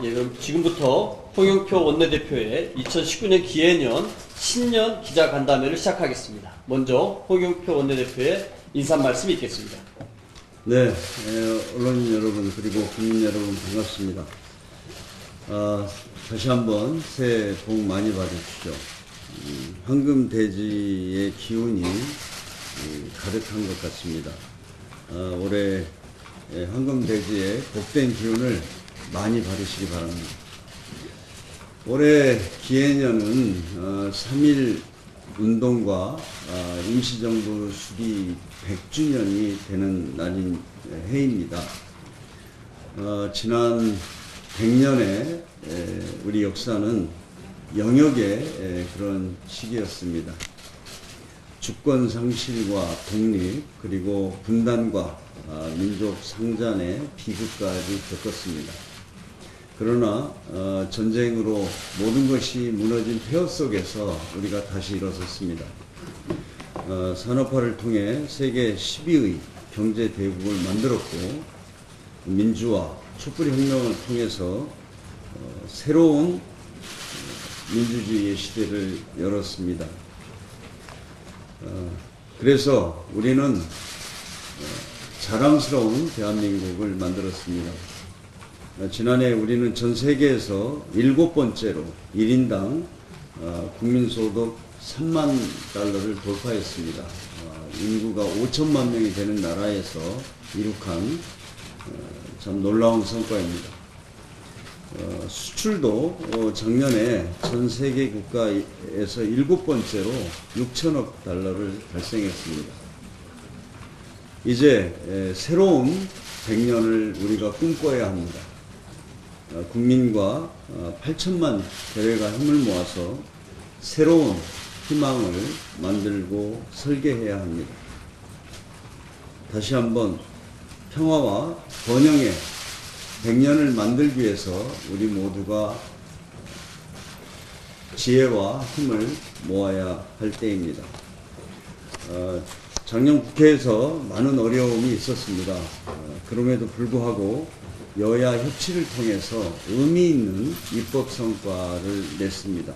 예, 그럼 지금부터 홍영표 원내대표의 2019년 기해년 신년 기자간담회를 시작하겠습니다. 먼저 홍영표 원내대표의 인사 말씀이 있겠습니다. 네, 언론인 여러분 그리고 국민 여러분 반갑습니다. 다시 한번 새해 복 많이 받으십시오. 황금돼지의 기운이 가득한 것 같습니다. 올해 황금돼지의 복된 기운을 많이 받으시기 바랍니다. 올해 기해년은 3.1 운동과 임시정부 수립 100주년이 되는 날인 해입니다. 지난 100년의 우리 역사는 영역의 그런 시기였습니다. 주권 상실과 독립 그리고 분단과 민족 상잔의 비극까지 겪었습니다. 그러나 전쟁으로 모든 것이 무너진 폐허 속에서 우리가 다시 일어섰습니다. 산업화를 통해 세계 10위의 경제 대국을 만들었고 민주화, 촛불혁명을 통해서 새로운 민주주의의 시대를 열었습니다. 그래서 우리는 자랑스러운 대한민국을 만들었습니다. 지난해 우리는 전 세계에서 7번째로 1인당 국민소득 3만 달러를 돌파했습니다. 인구가 5천만 명이 되는 나라에서 이룩한 참 놀라운 성과입니다. 수출도 작년에 전 세계 국가에서 7번째로 6천억 달러를 달성했습니다. 이제 새로운 100년을 우리가 꿈꿔야 합니다. 국민과 8천만 대회가 힘을 모아서 새로운 희망을 만들고 설계해야 합니다. 다시 한번 평화와 번영의 100년을 만들기 위해서 우리 모두가 지혜와 힘을 모아야 할 때입니다. 작년 국회에서 많은 어려움이 있었습니다. 그럼에도 불구하고 여야 협치를 통해서 의미 있는 입법 성과를 냈습니다.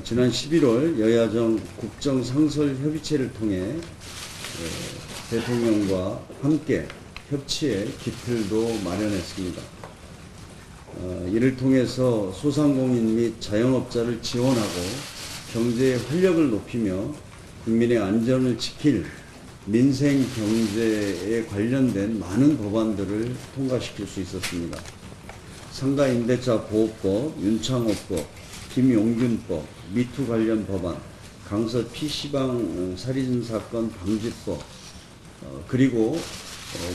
지난 11월 여야정 국정상설협의체를 통해 대통령과 함께 협치의 기틀도 마련했습니다. 이를 통해서 소상공인 및 자영업자를 지원하고 경제의 활력을 높이며 국민의 안전을 지킬 민생 경제에 관련된 많은 법안들을 통과시킬 수 있었습니다. 상가임대차 보호법, 윤창호법, 김용균법, 미투 관련 법안, 강서 PC방 살인 사건 방지법, 그리고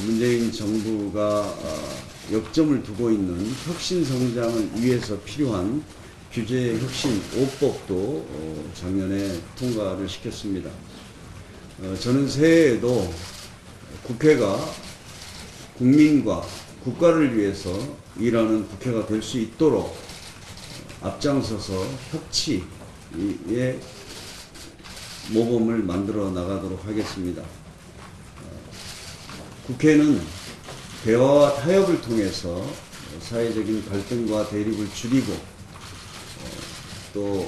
문재인 정부가 역점을 두고 있는 혁신 성장을 위해서 필요한 규제 혁신 5법도 작년에 통과를 시켰습니다. 저는 새해에도 국회가 국민과 국가를 위해서 일하는 국회가 될 수 있도록 앞장서서 협치의 모범을 만들어 나가도록 하겠습니다. 국회는 대화와 타협을 통해서 사회적인 갈등과 대립을 줄이고 또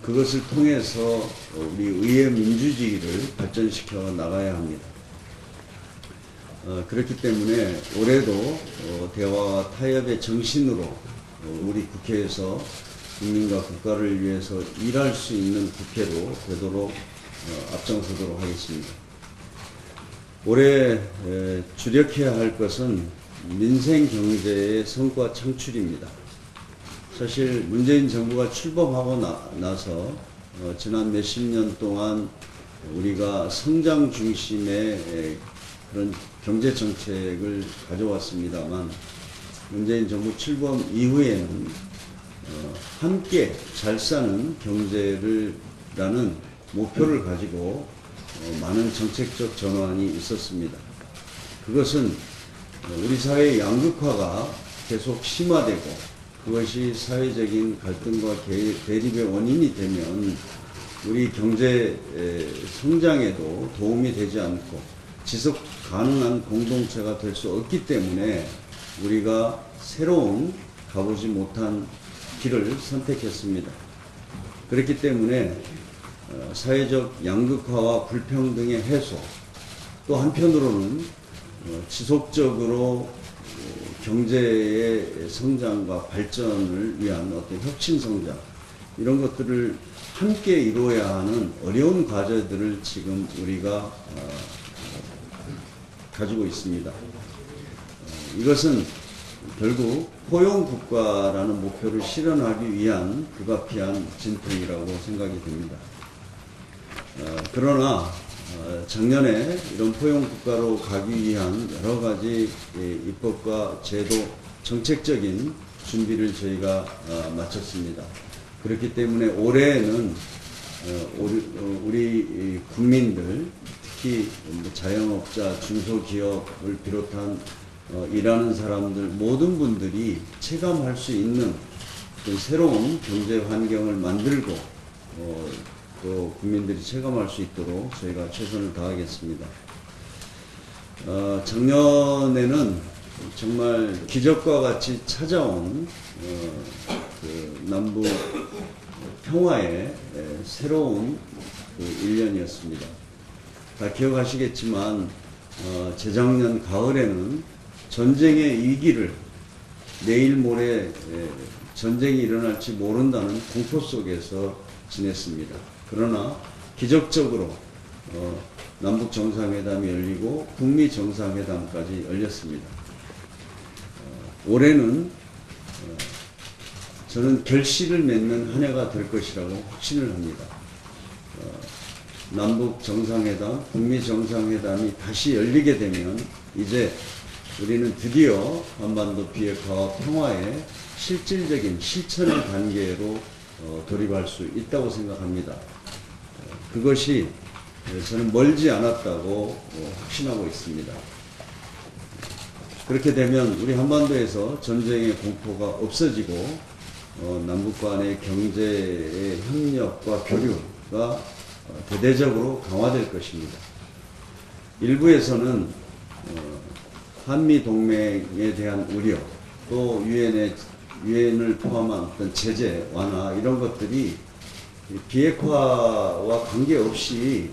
그것을 통해서 우리 의회 민주주의를 발전시켜 나가야 합니다. 그렇기 때문에 올해도 대화와 타협의 정신으로 우리 국회에서 국민과 국가를 위해서 일할 수 있는 국회로 되도록 앞장서도록 하겠습니다. 올해 주력해야 할 것은 민생 경제의 성과 창출입니다. 사실 문재인 정부가 출범하고 나서 지난 몇십 년 동안 우리가 성장 중심의 그런 경제 정책을 가져왔습니다만 문재인 정부 출범 이후에는 함께 잘 사는 경제라는 목표를 가지고 많은 정책적 전환이 있었습니다. 그것은 우리 사회의 양극화가 계속 심화되고 그것이 사회적인 갈등과 대립의 원인이 되면 우리 경제 성장에도 도움이 되지 않고 지속 가능한 공동체가 될 수 없기 때문에 우리가 새로운 가보지 못한 길을 선택했습니다. 그렇기 때문에 사회적 양극화와 불평등의 해소, 또 한편으로는 지속적으로 경제의 성장과 발전을 위한 어떤 혁신 성장, 이런 것들을 함께 이루어야 하는 어려운 과제들을 지금 우리가 가지고 있습니다. 이것은 결국 포용국가라는 목표를 실현하기 위한 불가피한 진통이라고 생각이 됩니다. 그러나 작년에 이런 포용국가로 가기 위한 여러 가지 입법과 제도, 정책적인 준비를 저희가 마쳤습니다. 그렇기 때문에 올해는 우리 국민들, 특히 자영업자, 중소기업을 비롯한 일하는 사람들 모든 분들이 체감할 수 있는 새로운 경제 환경을 만들고 또 국민들이 체감할 수 있도록 저희가 최선을 다하겠습니다. 작년에는 정말 기적과 같이 찾아온 남북 평화의 새로운 1년이었습니다. 다 기억하시겠지만 재작년 가을에는 전쟁의 위기를 내일 모레 전쟁이 일어날지 모른다는 공포 속에서 지냈습니다. 그러나 기적적으로 남북 정상회담이 열리고 북미 정상회담까지 열렸습니다. 올해는 저는 결실을 맺는 한 해가 될 것이라고 확신을 합니다. 남북 정상회담, 북미 정상회담이 다시 열리게 되면 이제 우리는 드디어 한반도 비핵화와 평화의 실질적인 실천의 단계로 돌입할 수 있다고 생각합니다. 그것이 저는 멀지 않았다고 확신하고 있습니다. 그렇게 되면 우리 한반도에서 전쟁의 공포가 없어지고 남북 간의 경제의 협력과 교류가 대대적으로 강화될 것입니다. 일부에서는 한미 동맹에 대한 우려, 또 유엔을 포함한 어떤 제재 완화 이런 것들이 비핵화와 관계없이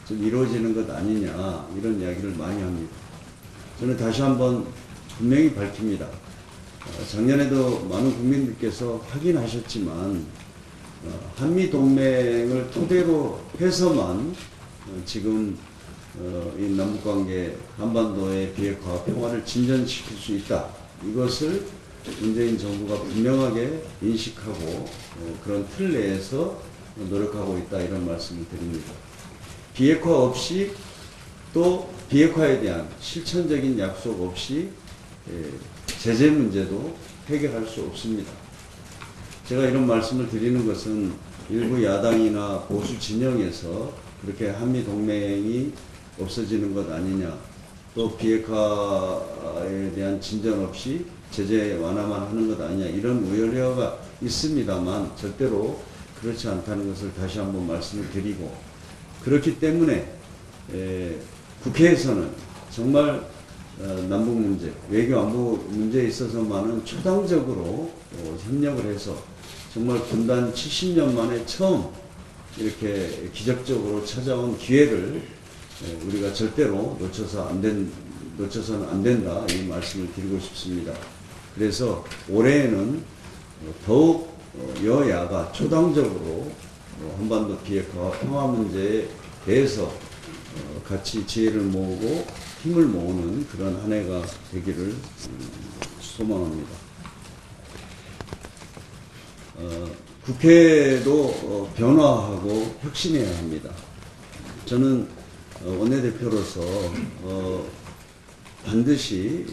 좀 이루어지는 것 아니냐 이런 이야기를 많이 합니다. 저는 다시 한번 분명히 밝힙니다. 작년에도 많은 국민들께서 확인하셨지만 한미 동맹을 토대로 해서만 지금 이 남북관계 한반도의 비핵화 평화를 진전시킬 수 있다. 이것을 문재인 정부가 분명하게 인식하고 그런 틀 내에서 노력하고 있다 이런 말씀을 드립니다. 비핵화 없이 또 비핵화에 대한 실천적인 약속 없이 제재 문제도 해결할 수 없습니다. 제가 이런 말씀을 드리는 것은 일부 야당이나 보수 진영에서 그렇게 한미 동맹이 없어지는 것 아니냐, 또 비핵화에 대한 진전 없이 제재 완화만 하는 것 아니냐 이런 우려가 있습니다만 절대로 그렇지 않다는 것을 다시 한번 말씀을 드리고, 그렇기 때문에 국회에서는 정말 남북 문제, 외교 안보 문제에 있어서만은 초당적으로 협력을 해서 정말 분단 70년 만에 처음 이렇게 기적적으로 찾아온 기회를 우리가 절대로 놓쳐서는 안 된다 이 말씀을 드리고 싶습니다. 그래서 올해에는 더욱 여야가 초당적으로 한반도 비핵화와 평화 문제에 대해서 같이 지혜를 모으고 힘을 모으는 그런 한 해가 되기를 소망합니다. 국회도 변화하고 혁신해야 합니다. 저는 원내대표로서 반드시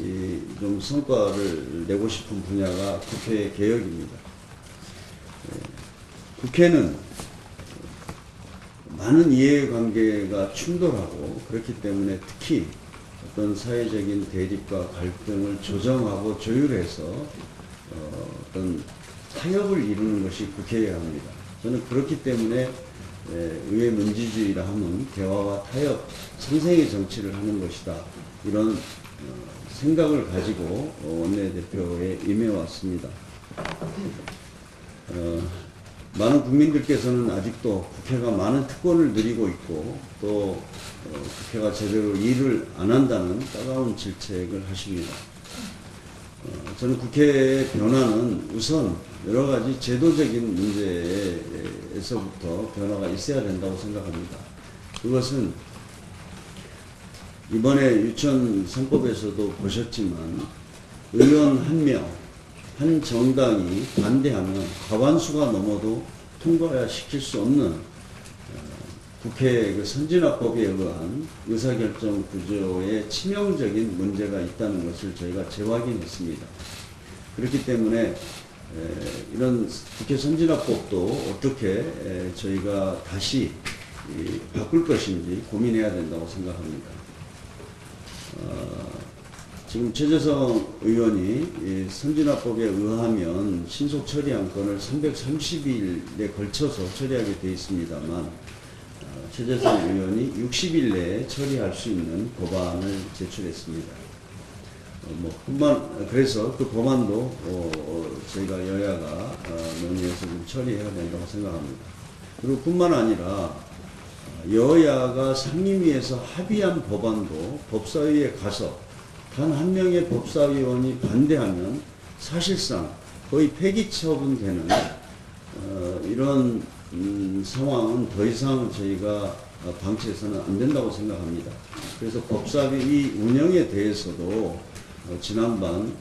좀 성과를 내고 싶은 분야가 국회 개혁입니다. 국회는 많은 이해관계가 충돌하고 그렇기 때문에 특히 어떤 사회적인 대립과 갈등을 조정하고 조율해서 어떤 타협을 이루는 것이 국회여야 합니다. 저는 그렇기 때문에 의회 민주주의라 하면 대화와 타협, 상생의 정치를 하는 것이다. 이런 생각을 가지고 원내대표에 임해왔습니다. 많은 국민들께서는 아직도 국회가 많은 특권을 누리고 있고 또 국회가 제대로 일을 안 한다는 따가운 질책을 하십니다. 저는 국회의 변화는 우선 여러 가지 제도적인 문제에서부터 변화가 있어야 된다고 생각합니다. 그것은 이번에 유치원 3법에서도 보셨지만 의원 한 명, 한 정당이 반대하면 과반수가 넘어도 통과시킬 수 없는 국회 그 선진화법에 의한 의사결정 구조에 치명적인 문제가 있다는 것을 저희가 재확인했습니다. 그렇기 때문에 이런 국회 선진화법도 어떻게 저희가 다시 바꿀 것인지 고민해야 된다고 생각합니다. 지금 최재성 의원이 선진화법에 의하면 신속 처리 안건을 330일에 걸쳐서 처리하게 되어 있습니다만 최재성 의원이 60일 내에 처리할 수 있는 법안을 제출했습니다. 그래서 그 법안도 저희가 여야가 논의해서 좀 처리해야 된다고 생각합니다. 그리고 뿐만 아니라 여야가 상임위에서 합의한 법안도 법사위에 가서 단 한 명의 법사위원이 반대하면 사실상 거의 폐기 처분되는 이런 상황은 더 이상 저희가 방치해서는 안 된다고 생각합니다. 그래서 법사위 운영에 대해서도 지난번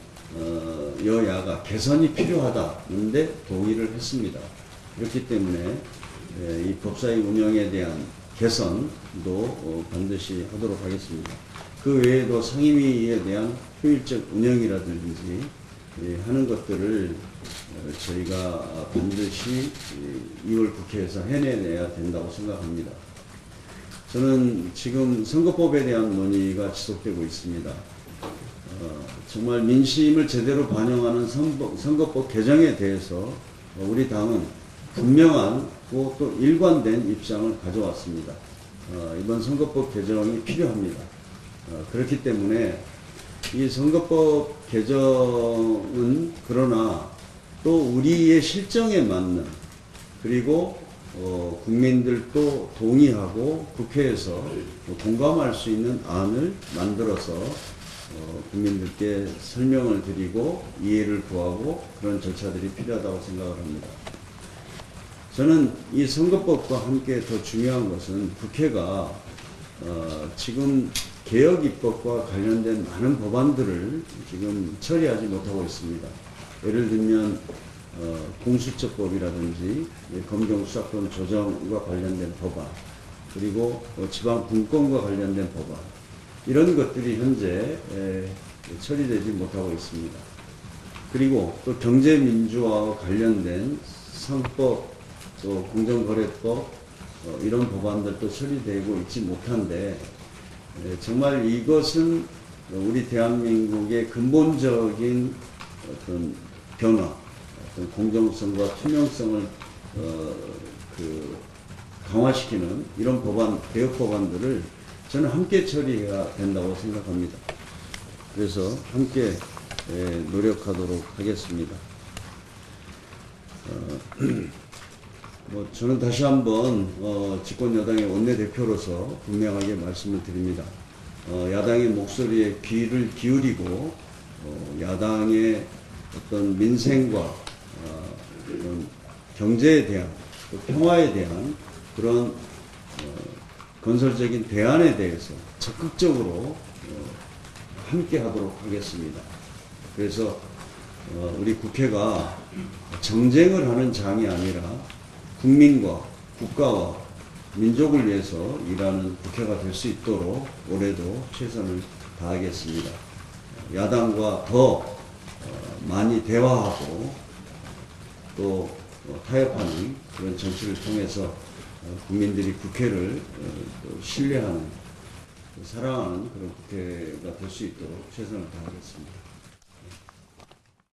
여야가 개선이 필요하다는데 동의를 했습니다. 그렇기 때문에 이 법사위 운영에 대한 개선도 반드시 하도록 하겠습니다. 그 외에도 상임위에 대한 효율적 운영이라든지 하는 것들을 저희가 반드시 2월 국회에서 해내야 된다고 생각합니다. 저는 지금 선거법에 대한 논의가 지속되고 있습니다. 정말 민심을 제대로 반영하는 선거법 개정에 대해서 우리 당은 분명하고 또 일관된 입장을 가져왔습니다. 이번 선거법 개정이 필요합니다. 그렇기 때문에 이 선거법 개정은 그러나 또 우리의 실정에 맞는 그리고 국민들도 동의하고 국회에서 공감할 수 있는 안을 만들어서 국민들께 설명을 드리고 이해를 구하고 그런 절차들이 필요하다고 생각을 합니다. 저는 이 선거법과 함께 더 중요한 것은 국회가 지금 개혁 입법과 관련된 많은 법안들을 지금 처리하지 못하고 있습니다. 예를 들면 공수처법이라든지 검경수사권 조정과 관련된 법안, 그리고 지방분권과 관련된 법안, 이런 것들이 현재 처리되지 못하고 있습니다. 그리고 또 경제민주화와 관련된 상법, 또 공정거래법, 이런 법안들도 처리되고 있지 못한데 정말 이것은 우리 대한민국의 근본적인 어떤 변화, 어떤 공정성과 투명성을 강화시키는 이런 법안, 개혁 법안들을 저는 함께 처리해야 된다고 생각합니다. 그래서 함께 노력하도록 하겠습니다. 저는 다시 한번 집권 여당의 원내대표로서 분명하게 말씀을 드립니다. 야당의 목소리에 귀를 기울이고 야당의 어떤 민생과 경제에 대한 또 평화에 대한 그런 건설적인 대안에 대해서 적극적으로 함께 하도록 하겠습니다. 그래서 우리 국회가 정쟁을 하는 장이 아니라 국민과 국가와 민족을 위해서 일하는 국회가 될 수 있도록 올해도 최선을 다하겠습니다. 야당과 더 많이 대화하고 또 타협하는 그런 정치를 통해서 국민들이 국회를 또 신뢰하는, 사랑하는 그런 국회가 될 수 있도록 최선을 다하겠습니다.